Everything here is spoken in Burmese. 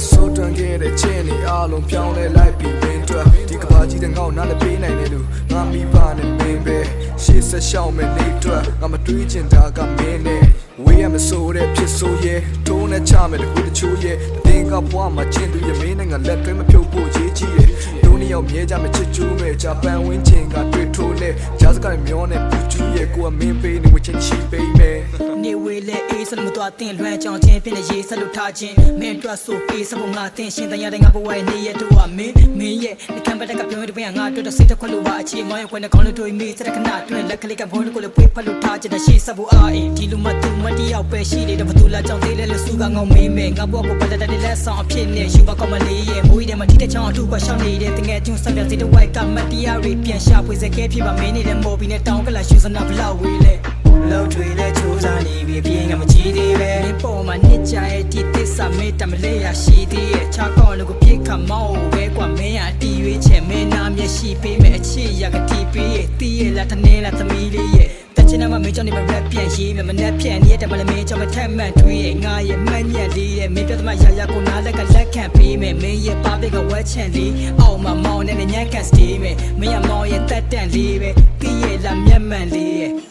so don't get a chenny all on pion le like be winter di ka ji de ngao na le pe nai ne lu nga mi ba ne min be shi sa shaw me nei twa nga ma twi chin da ka min ne we am so de phit so ye to ne cha me de ku de chu ye tin ka bwa ma chin tu ye min ne nga let twe ma phyo po ji ji ye do ni yaw mye ja me chit chu me ja pan win chin ka twi tho le ja sa ka myo ne pu chu ye ko a min pe ni we chin chi pe me နေဝေးလေအေးစလို့မတော်တင်လွှမ်းကြောင်ချင်းဖြစ်နေရေးဆက်လို့ထားခြင်းမင်းတို့ဆိုအေးစဖို့ငါတင်ရှင်တရားတဲ့ငါဘဝရဲ့နေရတော့မင်းရဲ့ဒီကံပတ်ကပြောတဲ့ပြန်ငါတို့တော့စိတ်တခွက်လို့ပါအခြေမောင်းခွက်နဲ့ခေါင်းလို့တွေ့မိစတဲ့ခဏတွင်လက်ကလေးကဘုံကိုလည်းပွေးဖတ်လို့ထားခြင်းနဲ့ရှေ့ဆက်ဖို့အားအင်းဒီလိုမှသူမတယောက်ပဲရှိတယ်ဘသူလာကြောင်သေးလဲလို့စုကငေါမင်းမဲငါဘဝကိုပတ်တဲ့လက်ဆောင်အဖြစ်နဲ့ယူပါကောင်းမလေးရဲ့မိုးရီထဲမှာထိတဲ့ချောင်းအထူးကရှောင်းနေတဲ့တငယ်ချင်းဆက်ပြစီတဲ့ဝိုက်ကမတရားတွေပြန်ရှာဖွေစကဲဖြစ်ပါမင်းနေတဲ့မော်ဘီနဲ့တောင်းကလာရှူစနာဘလောက်ဝေးလဲလောက်ထွေလဲချိုးစားနေပြီပြင်းကမကြည့်သေးပဲပေါ်မှာနှစ်ကြရဲ့ဒီသစ္စာမေတ္တာမလဲရရှိသေးရဲ့ချာကောင်းလို့ကိုပြေခမောင်းပဲကွာမင်းရတီရွေးချင်မင်းနာမျက်ရှိပေးမယ်အချစ်ရကတိပေးရဲ့တီးရဲ့လက်ထနေလက်သမီးလေးရဲ့တချင်နာမမင်းကြောင့်နေမရက်ပြန်ရေးမယ်မနဲ့ပြန်နေတဲ့မလည်းမင်းကြောင့်မထက်မှန်တွေးရဲ့ငါရဲ့မှန်ညက်လေးရဲ့မင်းပြတ်သမားရရကိုနားလက်ကလက်ခံပေးမယ်မင်းရဲ့ပါပစ်ကဝက်ချန်လေးအောက်မှာမောင်းနေတဲ့ညက်ကန်စတေးမယ်မင်းရမောင်းရဲ့တက်တန့်လေးပဲတီးရဲ့လက်မျက်မှန်လေးရဲ့